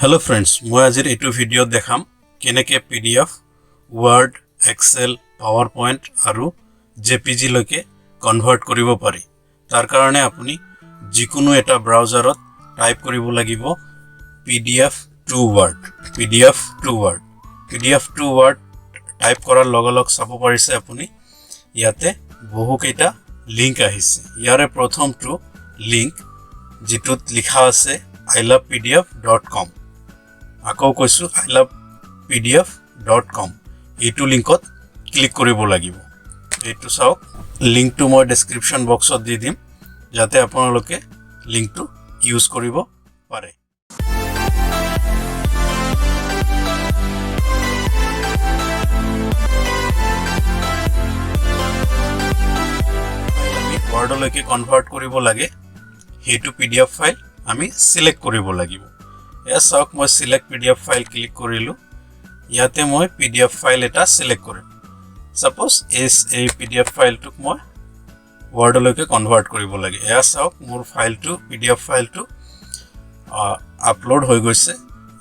Hello friends, মই আজিৰ এইটো ভিডিঅ'ত দেখাম কেনেকৈ PDF, Word, Excel, PowerPoint আৰু JPG লৈকে কনভাৰ্ট কৰিব পাৰি। তাৰ কাৰণে আপুনি যিকোনো এটা ব্ৰাউজাৰত টাইপ কৰিব লাগিব PDF to Word, PDF to Word, PDF to Word type কৰাৰ লগে চাব পাৰিছে আপুনি ইয়াতে বহুকেইটা লিংক আহিছে। ইয়াৰে প্ৰথমটো লিংক যিটোত লিখা আছে ilovepdf.com আকৌ কৈছো ilovepdf.com এইটো লিংকত ক্লিক কৰিব লাগিব। এইটো চাওক, লিংকটো মই ডেসক্ৰিপচন বক্সত দি দিম যাতে আপোনালোকে লিংকটো ইউজ কৰিব পাৰে। আমি ওয়াৰ্ডলৈকে কনভাৰ্ট কৰিব লাগে, হেতু PDF ফাইল আমি সিলেক্ট কৰিব লাগিব। এয়া চাওক, মই সিলেক্ট PDF ফাইল ক্লিক কৰিলো। ইয়াতে মই PDF ফাইল এটা সিলেক্ট কৰিম। সাপোজ এই PDF ফাইলটোক মই ওয়াৰ্ডলৈকে কনভাৰ্ট কৰিব লাগে। এয়া চাওক, মোৰ ফাইলটো PDF ফাইলটো আপলোড হৈ গৈছে।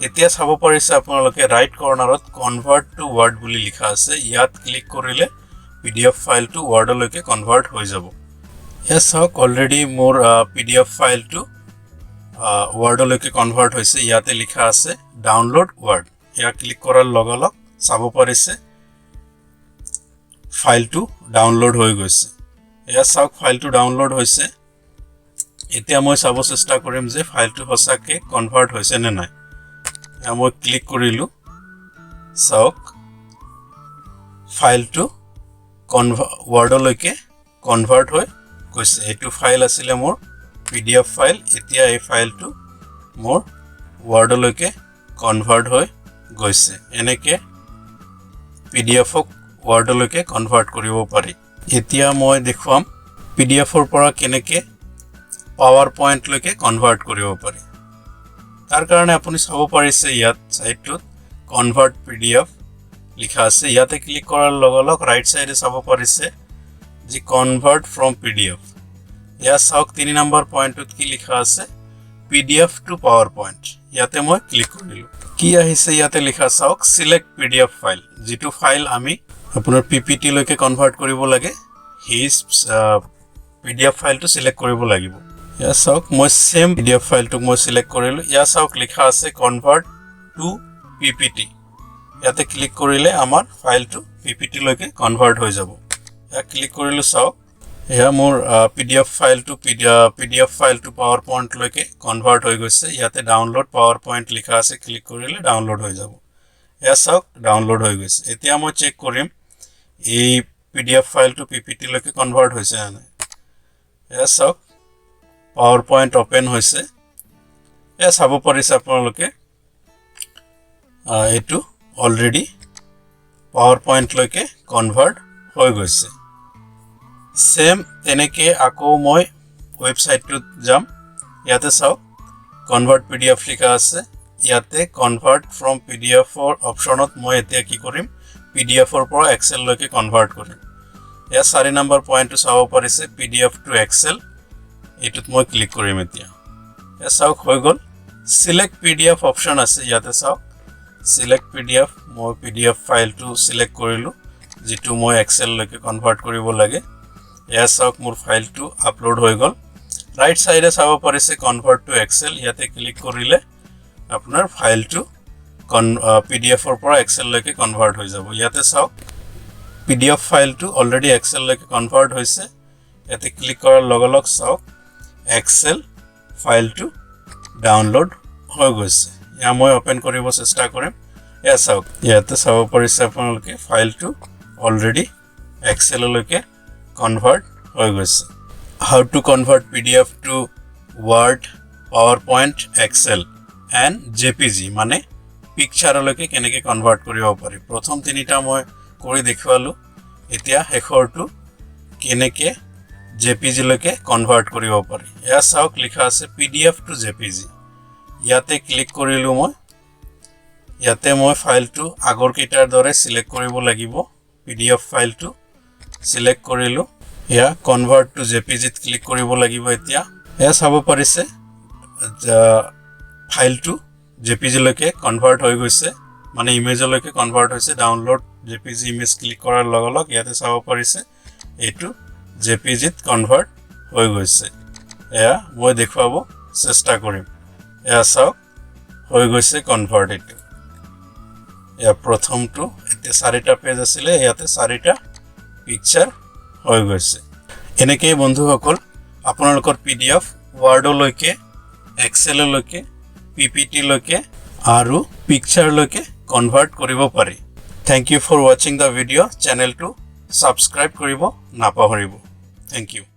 এতিয়া চাব পাৰিছে আপোনালোকে ৰাইট কৰ্নাৰত কনভাৰ্ট টু ওয়াৰ্ড বুলি লিখা আছে। ইয়াত ক্লিক কৰিলে PDF ফাইলটো ওয়াৰ্ডলৈকে কনভাৰ্ট হৈ যাব। এয়া চাওক, অলৰেডি মোৰ PDF ফাইলটো ওয়াৰ্ডলৈকে কনভাৰ্ট হৈছে। ইয়াতে লিখা আছে ডাউনলোড ওয়াৰ্ড। ইয়া ক্লিক কৰাৰ লগে চাব পাৰিছে ফাইলটো ডাউনলোড হৈ গৈছে। এয়া চাওক, ফাইলটো ডাউনলোড হৈছে। এতিয়া মই চাব চেষ্টা কৰিম যে ফাইলটো সঁচাকৈ কনভাৰ্ট হৈছে নে নাই। মই ক্লিক কৰিলো, চাওক ফাইলটো ওয়াৰ্ডলৈকে কনভাৰ্ট হৈ গৈছে। এইটো ফাইল আছিলে মোৰ PDF ফাইল। এতিয়া এই ফাইলটো মোৰ ওয়াৰ্ডলৈকে কনভাৰ্ট হৈ গৈছে। এনেকৈ PDFক ওয়াৰ্ডলৈকে কনভাৰ্ট কৰিব পাৰি। এতিয়া মই দেখুৱাম PDFৰ পৰা কেনেকৈ PowerPointলৈকে কনভাৰ্ট কৰিব পাৰি। তাৰ কাৰণে আপুনি চাব পাৰিছে ইয়াত সাইটটোত কনভাৰ্ট PDF লিখা আছে। ইয়াতে ক্লিক কৰাৰ লগে ৰাইট সাইডে চাব পাৰিছে যে কনভাৰ্ট ফ্ৰম PDF। ইয়া চাওক, 3 নম্বৰ পইণ্টত কি লিখা আছে PDF টু PowerPoint। ইয়াতে মই ক্লিক কৰিলো। কি আহিছে ইয়াতে লিখা চাওক, সিলেক্ট PDF ফাইল। যেটো ফাইল আমি আপোনাৰ PPT লৈকে কনভাৰ্ট কৰিব লাগে, সেই PDF ফাইলটো সিলেক্ট কৰিব লাগিব। ইয়া চাওক, মই সেম PDF ফাইলটো মই সিলেক্ট কৰিলো। ইয়া চাওক, লিখা আছে কনভাৰ্ট টু PPT। ইয়াতে ক্লিক কৰিলে আমাৰ ফাইলটো PPT লৈকে কনভাৰ্ট হৈ যাব। ইয়া ক্লিক কৰিলো, চাওক এয়া মোৰ PDF ফাইলটো PowerPoint লৈকে কনভাৰ্ট হৈ গৈছে। ইয়াতে ডাউনলোড PowerPoint লিখা আছে, ক্লিক কৰিলে ডাউনলোড হৈ যাব। এয়া চাওক, ডাউনলোড হৈ গৈছে। এতিয়া মই চেক কৰিম এই PDF ফাইলটো PPT লৈকে কনভাৰ্ট হৈছে নে নাই। এয়া চাওক, PowerPoint ওপেন হৈছে। এয়া চাব পাৰিছে আপোনালোকে এইটো অলৰেডি PowerPoint লৈকে কনভাৰ্ট হৈ গৈছে। সেম তেনেকৈ আকৌ মই ৱেবছাইটটোত যাম। ইয়াতে চাওক, কনভাৰ্ট PDF লিখা আছে। ইয়াতে কনভাৰ্ট ফ্ৰম PDFৰ অপশ্যনত মই এতিয়া কি কৰিম, PDFৰ পৰা Excel লৈকে কনভাৰ্ট কৰিম। এয়া 4 নম্বৰ পইণ্টটো চাব পাৰিছে PDF টু Excel। এইটোত মই ক্লিক কৰিম। এতিয়া এয়া চাওক, হৈ গ'ল। সিলেক্ট PDF অপশ্যন আছে। ইয়াতে চাওক, সিলেক্ট PDF। মই PDF ফাইলটো সিলেক্ট কৰিলো যেটো মই Excel লৈকে কনভাৰ্ট কৰিব লাগে। এয়া চাওক, মোৰ ফাইলটো আপলোড হৈ গ'ল। ৰাইট সাইডে চাব পাৰিছে কনভাৰ্ট টু Excel। ইয়াতে ক্লিক কৰিলে আপোনাৰ ফাইলটো PDFৰ পৰা Excel লৈকে কনভাৰ্ট হৈ যাব। ইয়াতে চাওক, PDF ফাইলটো অলৰেডি Excel লৈকে কনভাৰ্ট হৈছে। ইয়াতে ক্লিক কৰাৰ লগে চাওক Excel ফাইলটো ডাউনলোড হৈ গৈছে। ইয়া মই ওপেন কৰিব চেষ্টা কৰিম। এয়া চাওক, ইয়াতে চাব পাৰিছে আপোনালোকে ফাইলটো অলৰেডি Excel লৈকে কনভাৰ্ট হৈ গৈছে। How to convert PDF to Word, PowerPoint, Excel and JPG মানে পিকচাৰলৈকে কেনেকৈ কনভাৰ্ট কৰিব পাৰি। প্ৰথম তিনিটা মই কৰি দেখুৱালো। এতিয়া শেষৰটো কেনেকৈ JPG লৈকে কনভাৰ্ট কৰিব পাৰি। এয়া চাওক, লিখা আছে PDF টু JPG। ইয়াতে ক্লিক কৰিলো মই। ইয়াতে মই ফাইলটো আগৰ কেইটাৰ দৰে সিলেক্ট কৰিব লাগিব। PDF ফাইলটো সিলেক্ট কৰিলো। ইয়া কনভাৰ্ট টু JPG ত ক্লিক কৰিব লাগিব। এতিয়া এয়া চাব পাৰিছে ফাইলটো JPG লৈকে কনভাৰ্ট হৈ গৈছে মানে ইমেজলৈকে কনভাৰ্ট হৈছে ডাউনলোড JPG ইমেজ ক্লিক কৰাৰ লগে লগে ইয়াতে চাব পাৰিছে এইটো JPG ত কনভাৰ্ট হৈ গৈছে এয়া মই দেখুৱাব চেষ্টা কৰিম এয়া চাওক হৈ গৈছে কনভাৰ্ট এইটো এয়া প্ৰথমটো এতে 4টা পেজ আছিল ইয়াতে 4টা পিকচাৰ হৈ গৈছে এনেকৈ বন্ধুসকল আপোনালোকৰ PDF Word লৈকে Excel লৈকে PPT লৈকে আৰু পিকচাৰ লৈকে কনভাৰ্ট কৰিব পাৰি Thank you for watching the video channel to subscribe কৰিব নাপাহৰিব Thank you